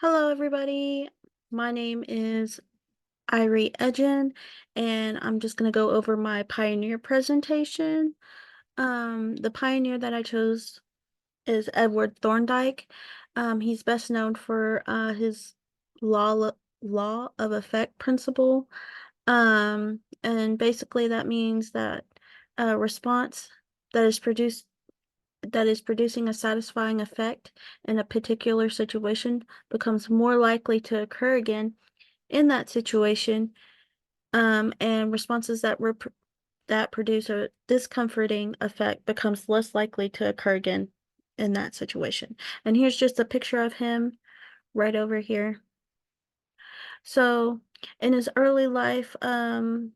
Hello, everybody. My name is Irie Edgen, and I'm just going to go over my pioneer presentation. The pioneer that I chose is Edward Thorndike. He's best known for his law law of effect principle. And basically that means that a response that is producing a satisfying effect in a particular situation becomes more likely to occur again in that situation, and responses that produce a discomforting effect becomes less likely to occur again in that situation. And here's just a picture of him right over here. So in his early life, Edward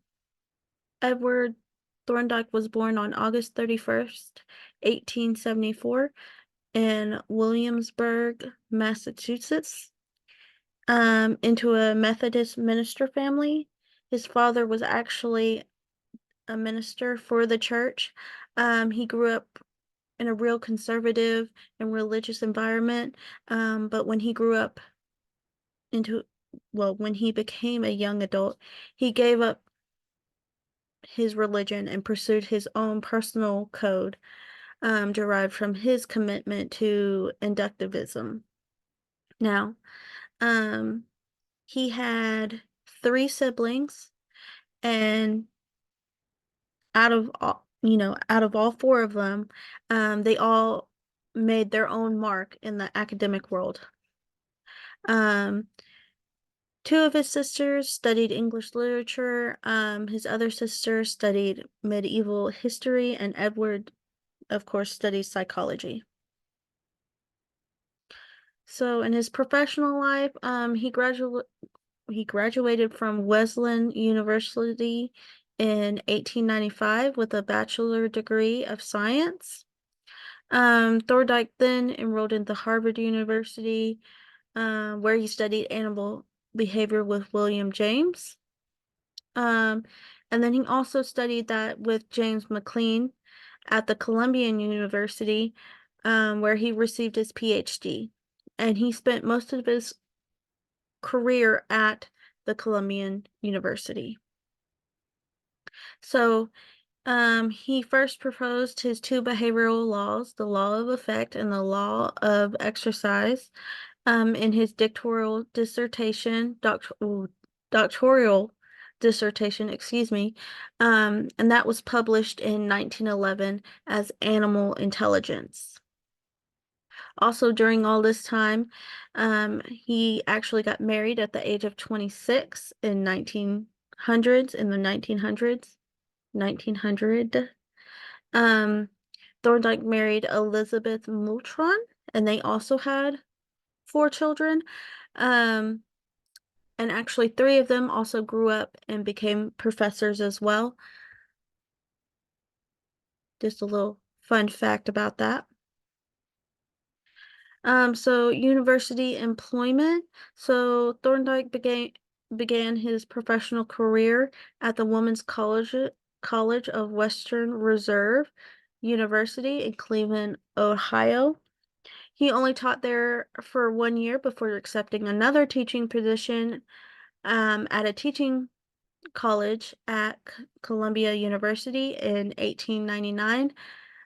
Thorndike was born on August 31st, 1874 in Williamsburg, Massachusetts, into a Methodist minister family. His father was actually a minister for the church. He grew up in a real conservative and religious environment, but when he grew up into, well, when he became a young adult, he gave up his religion and pursued his own personal code, derived from his commitment to inductivism. Now, um, he had three siblings, and out of all four of them, they all made their own mark in the academic world. Um, Two of his sisters studied English literature. His other sister studied medieval history, and Edward, of course, studied psychology. So in his professional life, he graduated from Wesleyan University in 1895 with a bachelor degree of science. Thorndike then enrolled into Harvard University, where he studied animal behavior with William James. Um, and then he also studied that with James McLean at the Columbian University, where he received his PhD. And he spent most of his career at the Columbian University. So he first proposed his two behavioral laws, the law of effect and the law of exercise, in his doctoral dissertation, excuse me, and that was published in 1911 as Animal Intelligence. Also, during all this time, he actually got married at the age of 26 in the 1900. Thorndike married Elizabeth Moultron, and they also had four children. Um, and actually, three of them also grew up and became professors as well. Just a little fun fact about that. So university employment. So Thorndike began his professional career at the Women's College of Western Reserve University in Cleveland, Ohio. He only taught there for 1 year before accepting another teaching position at a teaching college at Columbia University in 1899.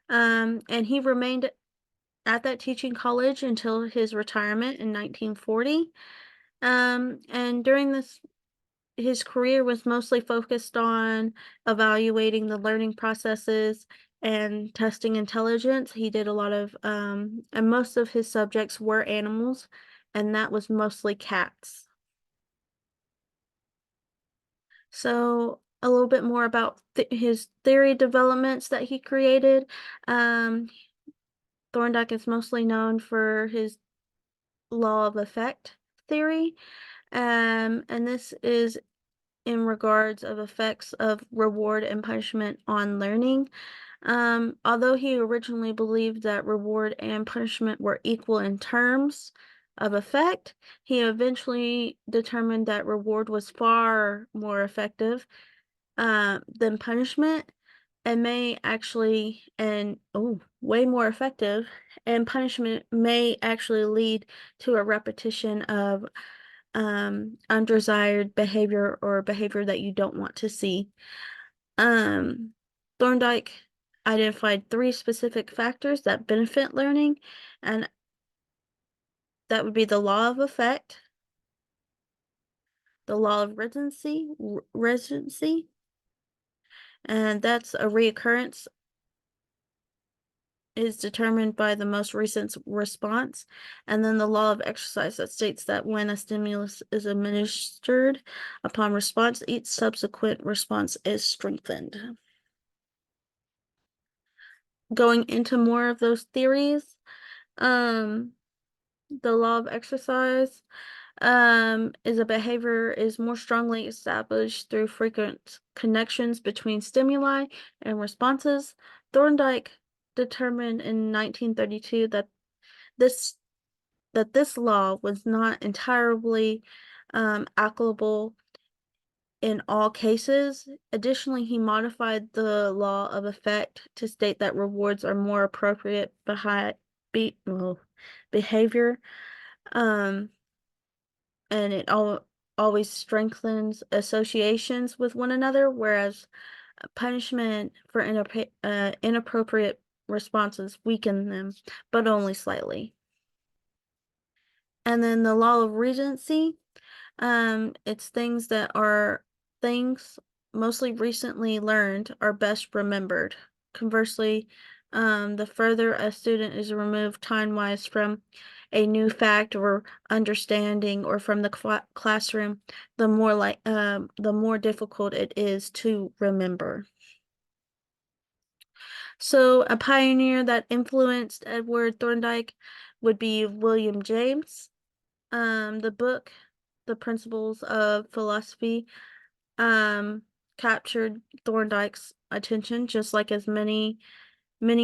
And he remained at that teaching college until his retirement in 1940. And during his career was mostly focused on evaluating the learning processes and testing intelligence. He did a lot of, and most of his subjects were animals, and that was mostly cats. So a little bit more about his theory developments that he created. Um, Thorndike is mostly known for his law of effect theory, and this is in regards of effects of reward and punishment on learning. Although he originally believed that reward and punishment were equal in terms of effect, he eventually determined that reward was far more effective than punishment, and may actually, and oh, way more effective, and punishment may actually lead to a repetition of undesired behavior or behavior that you don't want to see. Um, Thorndike identified three specific factors that benefit learning, and that would be the law of effect, the law of residency, and that's a reoccurrence is determined by the most recent response, and then the law of exercise that states that when a stimulus is administered upon response, each subsequent response is strengthened. Going into more of those theories, the law of exercise is a behavior is more strongly established through frequent connections between stimuli and responses. Thorndike determined in 1932 that this this law was not entirely applicable in all cases. Additionally, he modified the law of effect to state that rewards are more appropriate behavior, um, and it always strengthens associations with one another, whereas punishment for inappropriate responses weaken them, but only slightly. And then the law of regency, it's things mostly recently learned are best remembered. Conversely, the further a student is removed time-wise from a new fact or understanding or from the classroom, the more difficult it is to remember. So a pioneer that influenced Edward Thorndike would be William James. The book, The Principles of Philosophy, captured Thorndike's attention, just like as many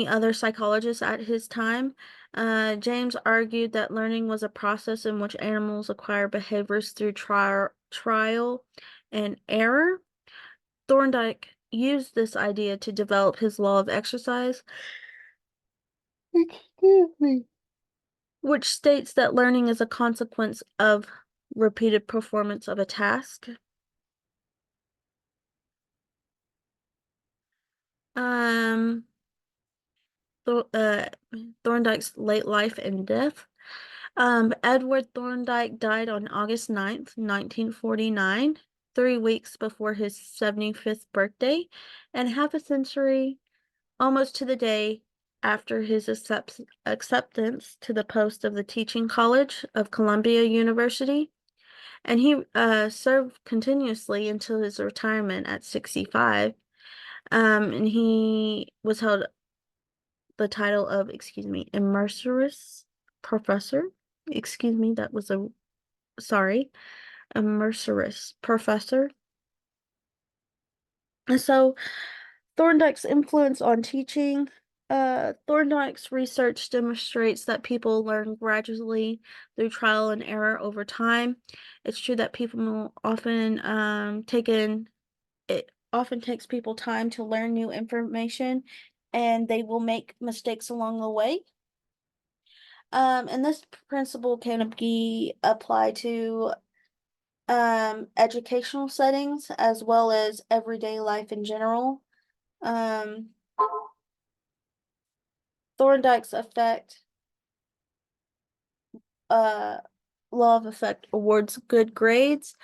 other psychologists at his time. James argued that learning was a process in which animals acquire behaviors through trial and error. Thorndike used this idea to develop his law of exercise. Excuse me. Which states that learning is a consequence of repeated performance of a task. Um, Thorndike's late life and death. Edward Thorndike died on August 9th, 1949, 3 weeks before his 75th birthday, and half a century, almost to the day, after his acceptance to the post of the Teaching College of Columbia University. And he served continuously until his retirement at 65. And he was held the title of, Emeritus Professor. Excuse me, that was sorry, Emeritus Professor. And so Thorndike's influence on teaching. Thorndike's research demonstrates that people learn gradually through trial and error over time. It's true that people often it often takes people time to learn new information, and they will make mistakes along the way. And this principle can be applied to educational settings as well as everyday life in general. Um, Thorndike's uh, law of effect awards good grades,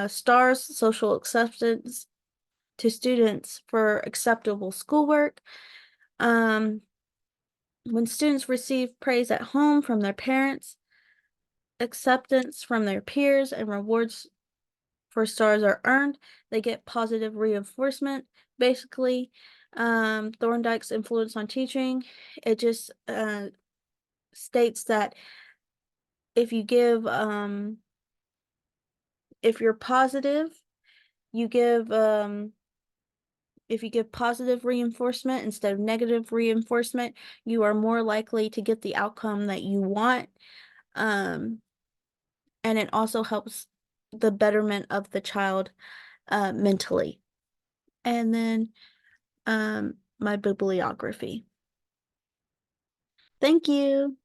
stars, social acceptance to students for acceptable schoolwork. When students receive praise at home from their parents, acceptance from their peers, and rewards for stars are earned, they get positive reinforcement. Basically, Thorndike's influence on teaching, it just states that if you give if you're positive, you give if you give positive reinforcement instead of negative reinforcement, you are more likely to get the outcome that you want. And it also helps the betterment of the child mentally. And then my bibliography. Thank you.